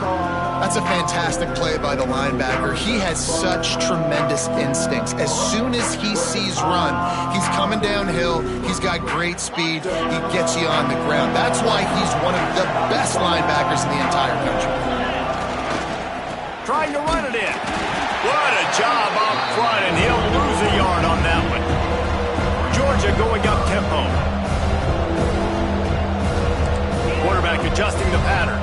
That's a fantastic play by the linebacker. He has such tremendous instincts. As soon as he sees run, he's coming downhill. He's got great speed. He gets you on the ground. That's why he's one of the best linebackers in the entire country. Trying to run it in. What a job up front, and he'll lose a yard on that one. Georgia going up tempo. Quarterback adjusting the pattern.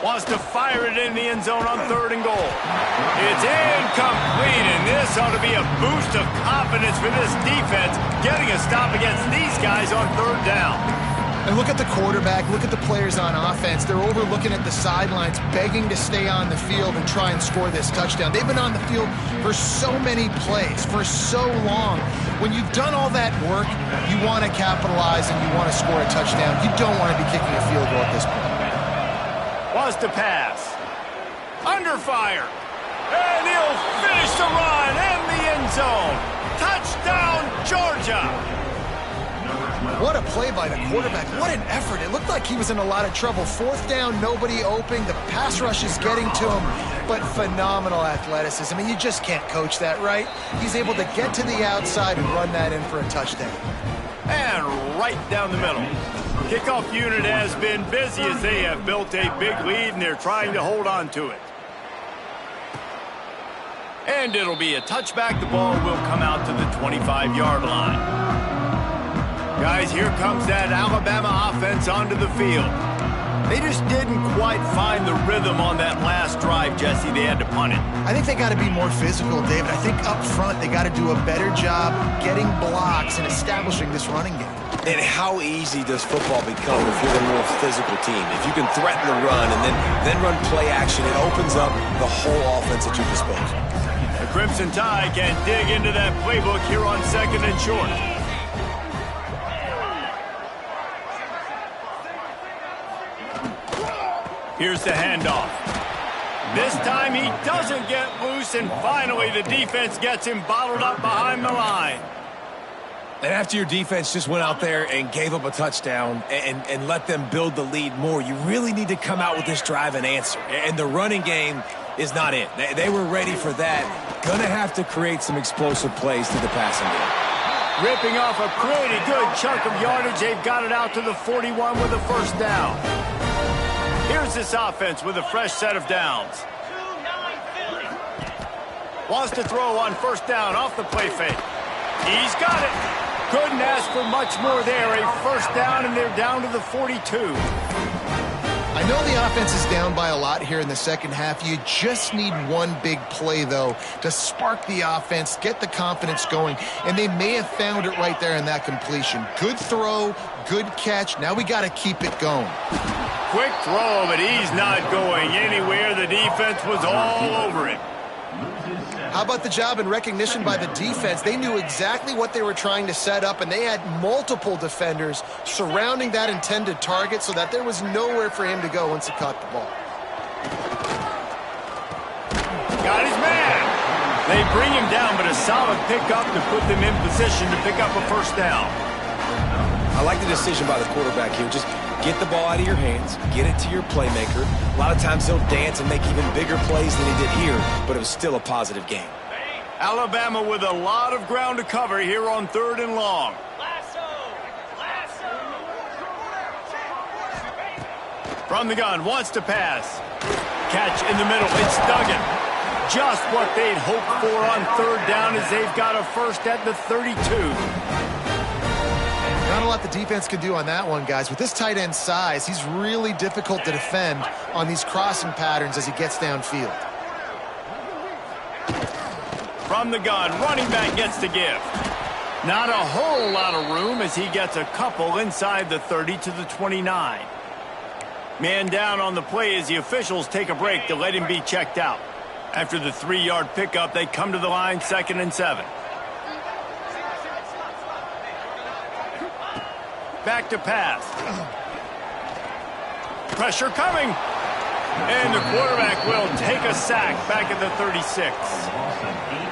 Wants to fire it in the end zone on 3rd and goal. It's incomplete, and this ought to be a boost of confidence for this defense, getting a stop against these guys on 3rd down. And look at the quarterback, look at the players on offense. They're overlooking at the sidelines, begging to stay on the field and try and score this touchdown. They've been on the field for so many plays, for so long. When you've done all that work, you want to capitalize and you want to score a touchdown. You don't want to be kicking a field goal at this point. Wants to pass. Under fire. And he'll finish the run in the end zone. Touchdown, Georgia. What a play by the quarterback. What an effort. It looked like he was in a lot of trouble. 4th down, nobody open. The pass rush is getting to him, but phenomenal athleticism. I mean, you just can't coach that, right? He's able to get to the outside and run that in for a touchdown. And right down the middle. Kickoff unit has been busy as they have built a big lead, and they're trying to hold on to it. And it'll be a touchback. The ball will come out to the 25-yard line. Guys, here comes that Alabama offense onto the field. They just didn't quite find the rhythm on that last drive, Jesse. They had to punt it. I think they got to be more physical, David. I think up front they got to do a better job getting blocks and establishing this running game. And how easy does football become if you're the more physical team? If you can threaten the run and then run play action, it opens up the whole offense at your disposal. The Crimson Tide can dig into that playbook here on 2nd and short. Here's the handoff. This time he doesn't get loose, and finally the defense gets him bottled up behind the line. And after your defense just went out there and gave up a touchdown and let them build the lead more, you really need to come out with this drive and answer. And the running game is not it. They were ready for that. Gonna have to create some explosive plays through the passing game. Ripping off a pretty good chunk of yardage. They've got it out to the 41 with a first down. Here's this offense with a fresh set of downs. Wants to throw on first down off the play fake. He's got it. Couldn't ask for much more there. A first down, and they're down to the 42. I know the offense is down by a lot here in the second half. You just need one big play, though, to spark the offense, get the confidence going, and they may have found it right there in that completion. Good throw, good catch. Now we got to keep it going. Quick throw, but he's not going anywhere. The defense was all over it. How about the job and recognition by the defense? They knew exactly what they were trying to set up, and they had multiple defenders surrounding that intended target so that there was nowhere for him to go once he caught the ball. Got his man. They bring him down, but a solid pickup to put them in position to pick up a first down. I like the decision by the quarterback here. Just get the ball out of your hands, get it to your playmaker. A lot of times he'll dance and make even bigger plays than he did here, but it was still a positive game. Alabama with a lot of ground to cover here on 3rd and long. From the gun, wants to pass. Catch in the middle, it's Duggan. Just what they'd hoped for on 3rd down as they've got a first at the 32. Not a lot the defense can do on that one, guys. With this tight end size, he's really difficult to defend on these crossing patterns as he gets downfield. From the gun, running back gets the give. Not a whole lot of room as he gets a couple inside the 30 to the 29. Man down on the play as the officials take a break to let him be checked out. After the 3-yard pickup, they come to the line, 2nd and 7. Back to pass. Pressure coming. And the quarterback will take a sack back at the 36.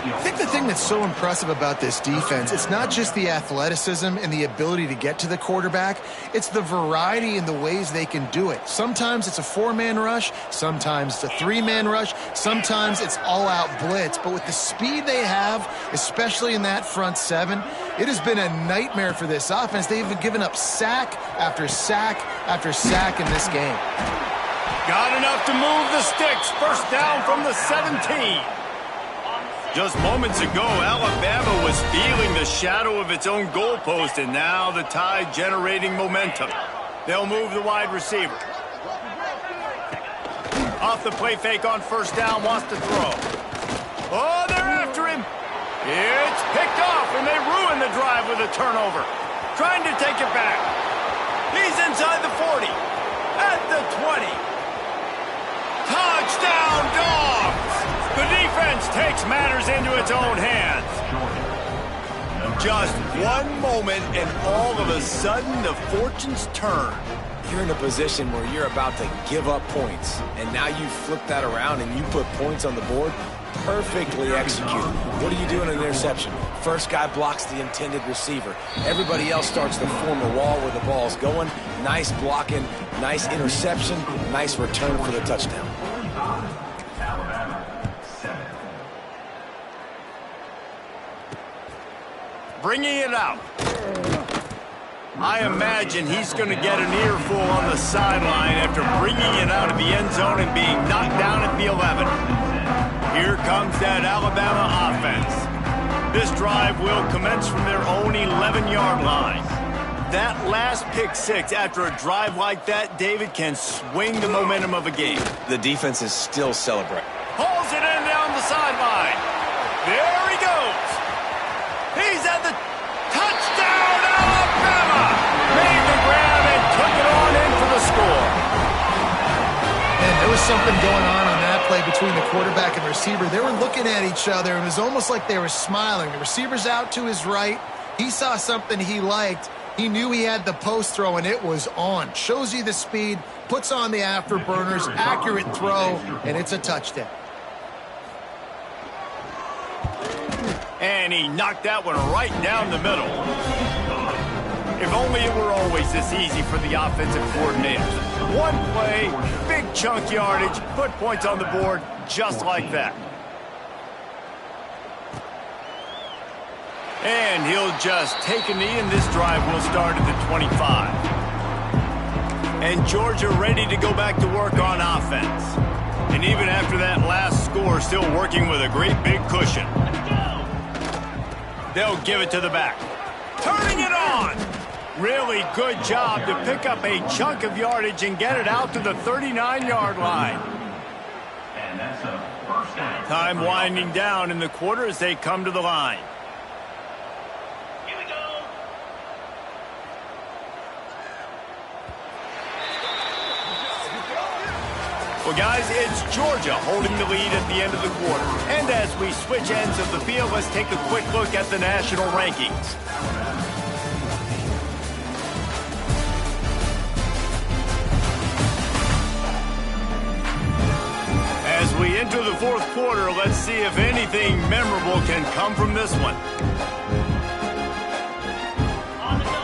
I think the thing that's so impressive about this defense, it's not just the athleticism and the ability to get to the quarterback. It's the variety in the ways they can do it. Sometimes it's a 4-man rush. Sometimes it's a 3-man rush. Sometimes it's all-out blitz. But with the speed they have, especially in that front 7, it has been a nightmare for this offense. They've given up sack after sack after sack in this game. Got enough to move the sticks. First down from the 17. Just moments ago, Alabama was feeling the shadow of its own goalpost, and now the Tide generating momentum. They'll move the wide receiver. Off the play fake on first down, wants to throw. Oh, they're after him. It's picked off, and they ruin the drive with a turnover. Trying to take it back. He's inside the 40. At the 20. Touchdown, Dogs! The defense takes matters into its own hands. Just one moment, and all of a sudden, the fortunes turn. You're in a position where you're about to give up points, and now you flip that around and you put points on the board. Perfectly executed. What do you do in an interception? First guy blocks the intended receiver. Everybody else starts to form a wall where the ball's going. Nice blocking, nice interception, nice return for the touchdown. Bringing it out. I imagine he's going to get an earful on the sideline after bringing it out of the end zone and being knocked down at the 11. Here comes that Alabama offense. This drive will commence from their own 11-yard line. That last pick 6 after a drive like that, David, can swing the momentum of a game. The defense is still celebrating. Pulls it in down the sideline. There he goes. He's at the touchdown, Alabama! Made the grab and took it on in for the score. And there was something going on that play between the quarterback and receiver. They were looking at each other, and it was almost like they were smiling. The receiver's out to his right. He saw something he liked. He knew he had the post throw, and it was on. Shows you the speed, puts on the afterburners, accurate throw, and it's a touchdown. And he knocked that one right down the middle. If only it were always this easy for the offensive coordinators. One play, big chunk yardage, put points on the board just like that. And he'll just take a knee, and this drive will start at the 25. And Georgia ready to go back to work on offense. And even after that last score, still working with a great big cushion. They'll give it to the back. Turning it on! Really good job to pick up a chunk of yardage and get it out to the 39-yard line. And that's a first down. Time winding down in the quarter as they come to the line. Here we go. Well, guys, it's Georgia holding the lead at the end of the quarter. And as we switch ends of the field, let's take a quick look at the national rankings. As we enter the fourth quarter, let's see if anything memorable can come from this one.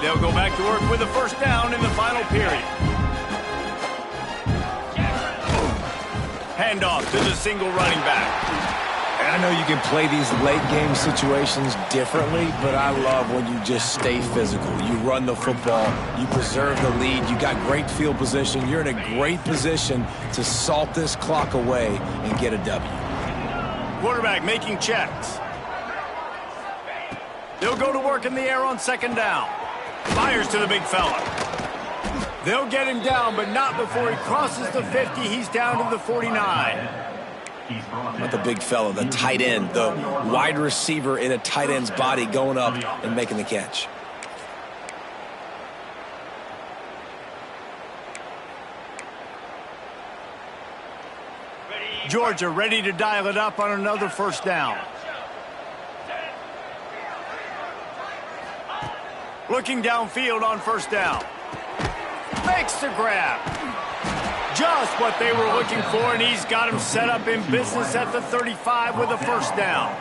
They'll go back to work with a first down in the final period. Handoff to the single running back. And I know you can play these late-game situations differently, but I love when you just stay physical. You run the football, you preserve the lead, you got great field position, you're in a great position to salt this clock away and get a W. Quarterback making checks. They'll go to work in the air on second down. Fires to the big fella. They'll get him down, but not before he crosses the 50. He's down to the 49. Not the big fella, the tight end, the wide receiver in a tight end's body going up and making the catch. Georgia ready to dial it up on another first down. Looking downfield on first down. Makes the grab. Just what they were looking for, and he's got him set up in business at the 35 with a first down.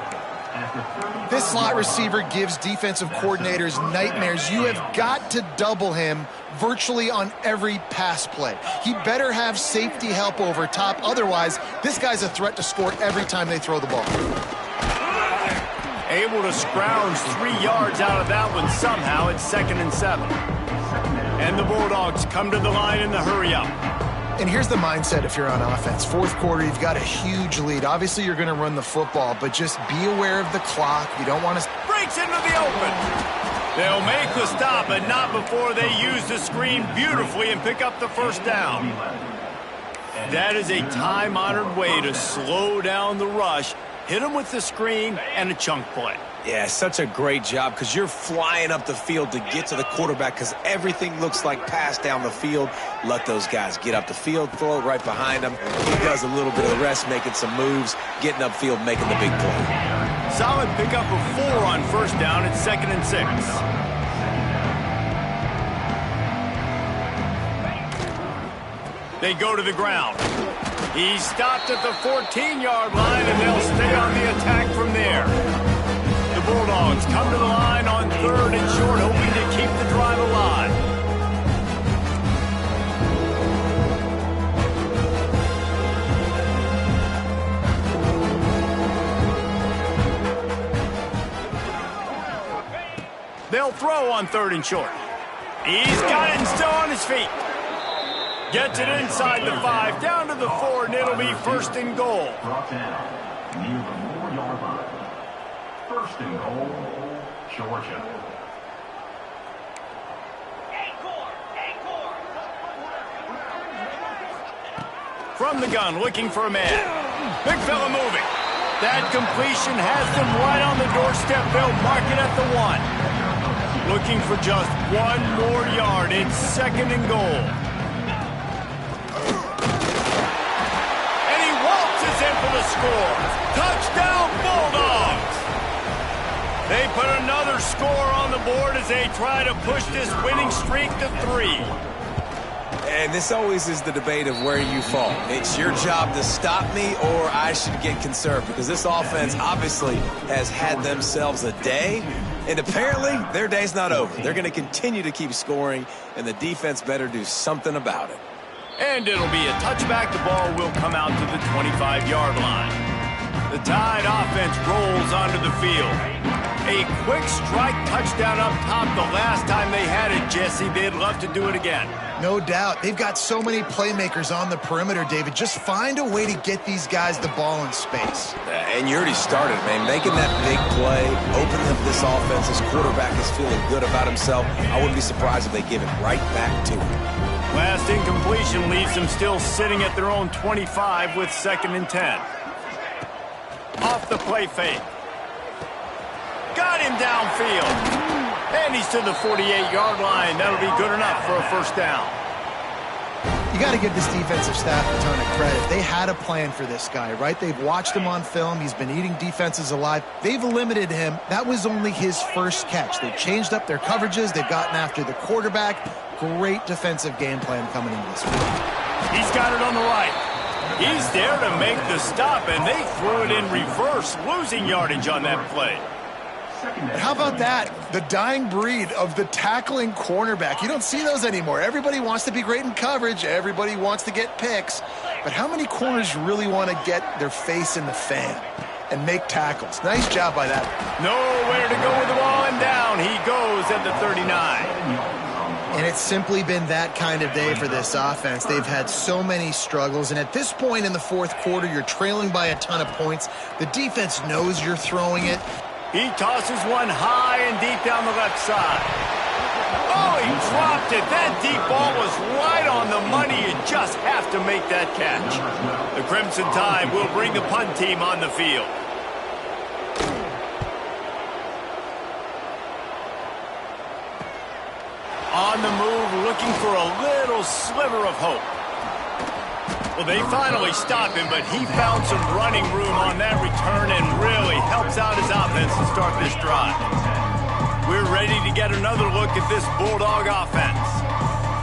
This slot receiver gives defensive coordinators nightmares. You have got to double him virtually on every pass play. He better have safety help over top. Otherwise, this guy's a threat to score every time they throw the ball. Able to scrounge 3 yards out of that one somehow. It's 2nd and 7. And the Bulldogs come to the line in the hurry-up. And here's the mindset if you're on offense. Fourth quarter, you've got a huge lead. Obviously, you're going to run the football, but just be aware of the clock. You don't want to... Breaks into the open. They'll make the stop, but not before they use the screen beautifully and pick up the first down. That is a time-honored way to slow down the rush, hit them with the screen, and a chunk play. Yeah, such a great job because you're flying up the field to get to the quarterback because everything looks like pass down the field. Let those guys get up the field, throw it right behind him. He does a little bit of the rest, making some moves, getting upfield, making the big play. Solid pickup of 4 on first down. It's 2nd and 6. They go to the ground. He's stopped at the 14-yard line, and they'll stay on the attack from there. The Bulldogs come to the line on 3rd and short, hoping to keep the drive alive. They'll throw on 3rd and short. He's got it and still on his feet. Gets it inside the 5, down to the 4, and it'll be 1st and goal. Brought down near the 4-yard line. 1st and goal, Georgia. From the gun, looking for a man. Big fella moving. That completion has them right on the doorstep. They'll mark it at the 1. Looking for just 1 more yard. It's 2nd and goal. And he waltzes in for the score. Touchdown, Bulldogs! They put another score on the board as they try to push this winning streak to 3. And this always is the debate of where you fall. It's your job to stop me, or I should get concerned, because this offense obviously has had themselves a day, and apparently their day's not over. They're going to continue to keep scoring, and the defense better do something about it. And it'll be a touchback. The ball will come out to the 25-yard line. The Tide offense rolls onto the field. A quick strike touchdown up top the last time they had it, Jesse. They'd love to do it again. No doubt. They've got so many playmakers on the perimeter, David. Just find a way to get these guys the ball in space. And you already started, man. Making that big play, opening up this offense. This quarterback is feeling good about himself. I wouldn't be surprised if they give it right back to him. Last incompletion leaves them still sitting at their own 25 with 2nd and 10. Off the play fake. Got him downfield. And he's to the 48-yard line. That'll be good enough for a first down. You got to give this defensive staff a ton of credit. They had a plan for this guy, right? They've watched him on film. He's been eating defenses alive. They've limited him. That was only his first catch. They've changed up their coverages. They've gotten after the quarterback. Great defensive game plan coming into this week. He's got it on the right. He's there to make the stop, and they threw it in reverse, losing yardage on that play. But how about that? The dying breed of the tackling cornerback. You don't see those anymore. Everybody wants to be great in coverage. Everybody wants to get picks. But how many corners really want to get their face in the fan and make tackles? Nice job by that. Nowhere to go with the ball, and down he goes at the 39. And it's simply been that kind of day for this offense. They've had so many struggles, and at this point in the fourth quarter, you're trailing by a ton of points. The defense knows you're throwing it. He tosses one high and deep down the left side. Oh, he dropped it. That deep ball was right on the money. You just have to make that catch. The Crimson Tide will bring the punt team on the field. On the move, looking for a little sliver of hope. Well, they finally stop him, but he found some running room on that return and really helps out his offense to start this drive. We're ready to get another look at this Bulldog offense.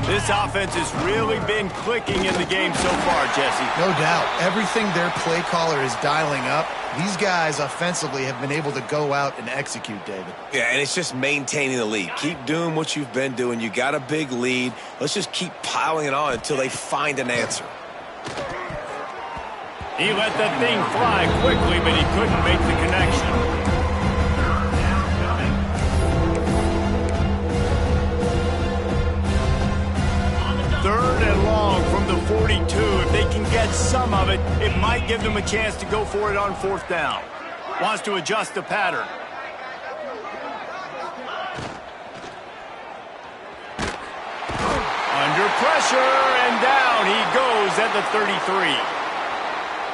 This offense has really been clicking in the game so far, Jesse. No doubt. Everything their play caller is dialing up, these guys offensively have been able to go out and execute, David. Yeah, and it's just maintaining the lead. Keep doing what you've been doing. You got a big lead. Let's just keep piling it on until they find an answer. He let that thing fly quickly, but he couldn't make the connection. Third and long from the 42. If they can get some of it, it might give them a chance to go for it on 4th down. Wants to adjust the pattern. Under pressure, and down he goes at the 33.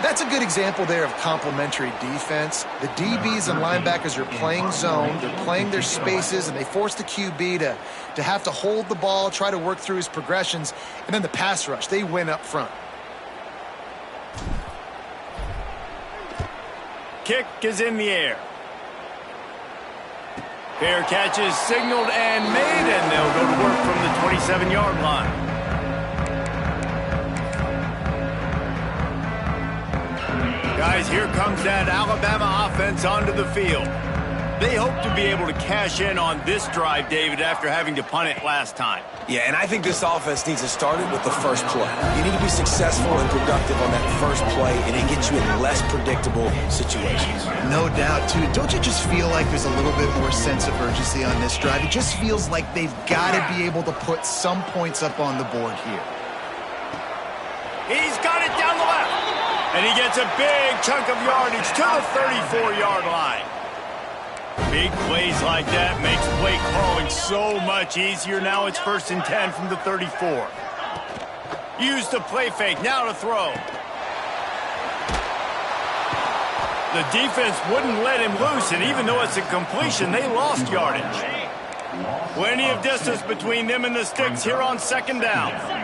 That's a good example there of complementary defense. The DBs and linebackers are playing zone, they're playing their spaces, and they force the QB to have to hold the ball, try to work through his progressions, and then the pass rush, they win up front. Kick is in the air. Fair catch is signaled and made, and they'll go to work from the 27-yard line. Guys, here comes that Alabama offense onto the field. They hope to be able to cash in on this drive, David, after having to punt it last time. Yeah, and I think this offense needs to start it with the first play. You need to be successful and productive on that first play, and it gets you in less predictable situations. No doubt, too. Don't you just feel like there's a little bit more sense of urgency on this drive? It just feels like they've got to be able to put some points up on the board here. He's got it down the left. And he gets a big chunk of yardage to the 34-yard line. Big plays like that makes play calling so much easier. Now it's 1st and 10 from the 34. Use the play fake, now to throw. The defense wouldn't let him loose, and even though it's a completion, they lost yardage. Plenty of distance between them and the sticks here on 2nd down.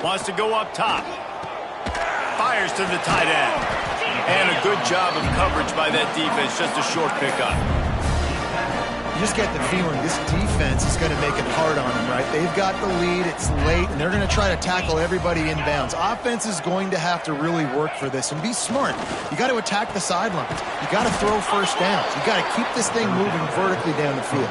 Wants to go up top. Fires to the tight end. And a good job of coverage by that defense, just a short pickup. You just get the feeling this defense is going to make it hard on them, right? They've got the lead, it's late, and they're going to try to tackle everybody inbounds. Offense is going to have to really work for this and be smart. You got to attack the sidelines. You got to throw first downs. You got to keep this thing moving vertically down the field.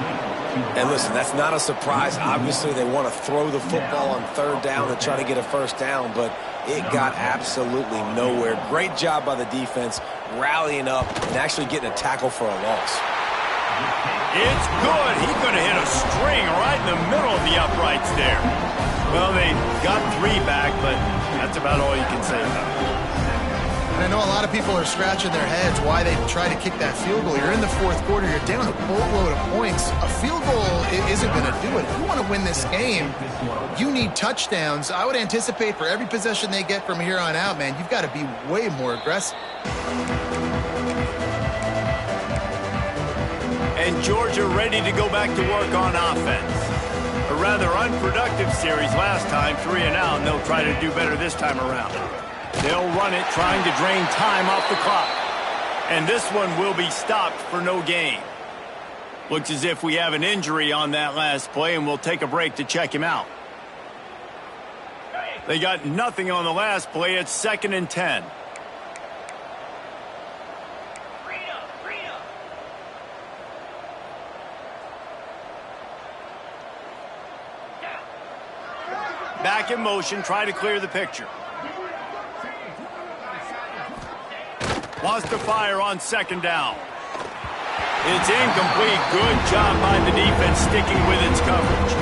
And listen, that's not a surprise. Obviously, they want to throw the football on third down and try to get a first down, but it got absolutely nowhere. Great job by the defense rallying up and actually getting a tackle for a loss. It's good. He's going to hit a string right in the middle of the uprights there. Well, they got 3 back, but that's about all you can say about it. And I know a lot of people are scratching their heads why they try to kick that field goal. You're in the fourth quarter. You're down a boatload of points. A field goal isn't going to do it. If you want to win this game, you need touchdowns. I would anticipate for every possession they get from here on out, man, you've got to be way more aggressive. And Georgia ready to go back to work on offense. A rather unproductive series last time, 3 and out, and they'll try to do better this time around. They'll run it, trying to drain time off the clock. And this one will be stopped for no gain. Looks as if we have an injury on that last play, and we'll take a break to check him out. They got nothing on the last play. It's 2nd and 10. Back in motion, try to clear the picture. Wants to fire on 2nd down. It's incomplete. Good job by the defense sticking with its coverage.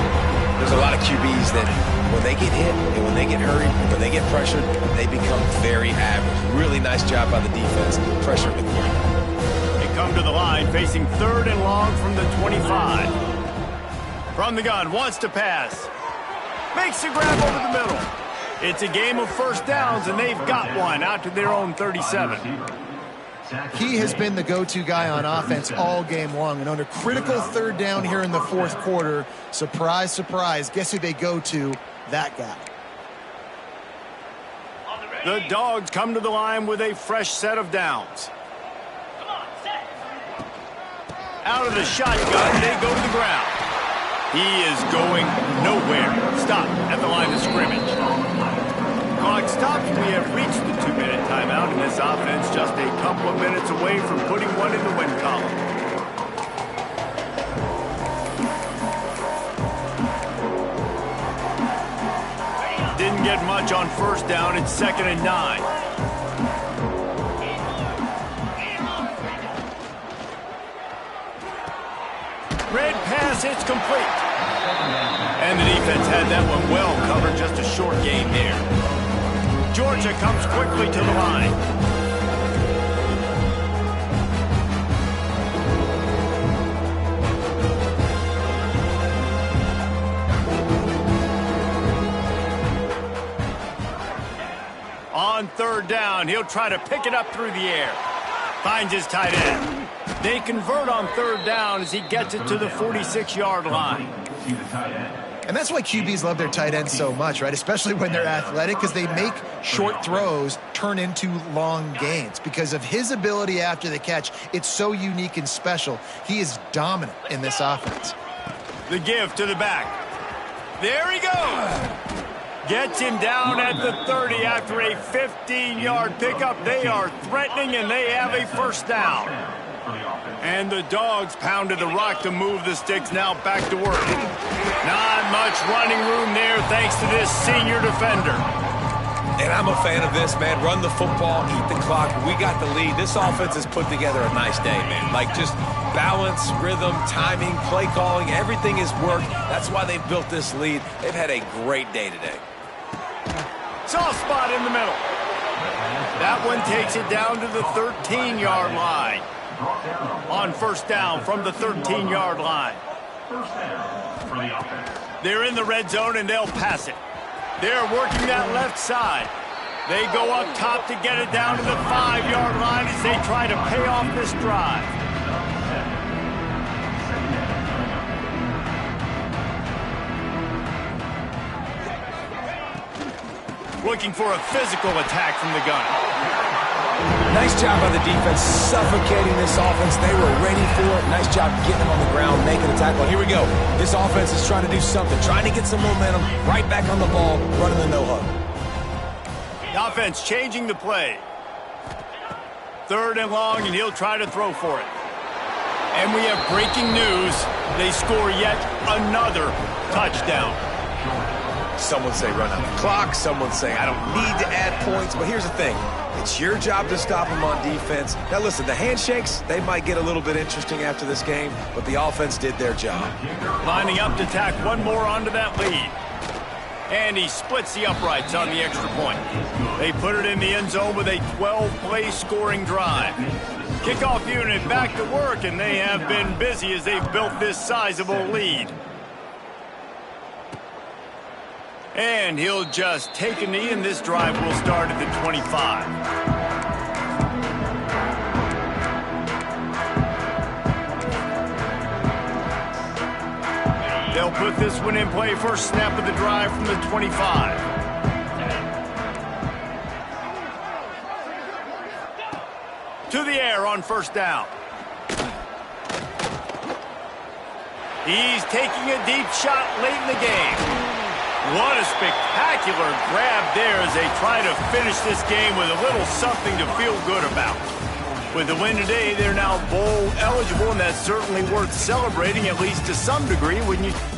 There's a lot of QBs that when they get hit and when they get hurried, when they get pressured, they become very average. Really nice job by the defense pressuring the quarterback. They come to the line facing 3rd and long from the 25. From the gun, wants to pass. Makes the grab over the middle. It's a game of first downs, and they've got one out to their own 37. He has been the go-to guy on offense all game long. And under critical 3rd down here in the 4th quarter, surprise, surprise, guess who they go to? That guy. The Dogs come to the line with a fresh set of downs. Out of the shotgun, they go to the ground. He is going nowhere. Stop at the line of scrimmage. Clock stops. We have reached the 2-minute timeout, and this offense just a couple of minutes away from putting one in the win column. Didn't get much on first down. It's 2nd and 9. Red pass, it's complete. And the defense had that one well covered, just a short gain there. Georgia comes quickly to the line. On 3rd down, he'll try to pick it up through the air. Finds his tight end. They convert on 3rd down as he gets it to the 46-yard line. And that's why QBs love their tight ends so much, right? Especially when they're athletic, because they make short throws turn into long gains. Because of his ability after the catch, it's so unique and special. He is dominant in this offense. The give to the back. There he goes. Gets him down at the 30 after a 15-yard pickup. They are threatening, and they have a first down. And the Dogs pounded the rock to move the sticks. Now back to work. Not much running room there thanks to this senior defender. And I'm a fan of this, man. Run the football, eat the clock. We got the lead. This offense has put together a nice day, man. Like just balance, rhythm, timing, play calling, everything has worked. That's why they've built this lead. They've had a great day today. Soft spot in the middle. That one takes it down to the 13-yard line. On first down from the 13-yard line. They're in the red zone, and they'll pass it. They're working that left side. They go up top to get it down to the 5-yard line as they try to pay off this drive. Looking for a physical attack from the gun. Nice job by the defense suffocating this offense. They were ready for it. Nice job getting them on the ground, making a tackle. Here we go. This offense is trying to do something, trying to get some momentum, right back on the ball, running the no-huddle. The offense changing the play. 3rd and long, and he'll try to throw for it. And we have breaking news. They score yet another touchdown. Someone say run out the clock. Someone say I don't need to add points. But here's the thing. It's your job to stop them on defense. Now, listen, the handshakes, they might get a little bit interesting after this game, but the offense did their job. Lining up to tack one more onto that lead. And he splits the uprights on the extra point. They put it in the end zone with a 12-play scoring drive. Kickoff unit back to work, and they have been busy as they've built this sizable lead. And he'll just take a knee, and this drive will start at the 25. They'll put this one in play. First snap of the drive from the 25. To the air on 1st down. He's taking a deep shot late in the game. What a spectacular grab there as they try to finish this game with a little something to feel good about. With the win today, they're now bowl eligible, and that's certainly worth celebrating, at least to some degree, wouldn't you?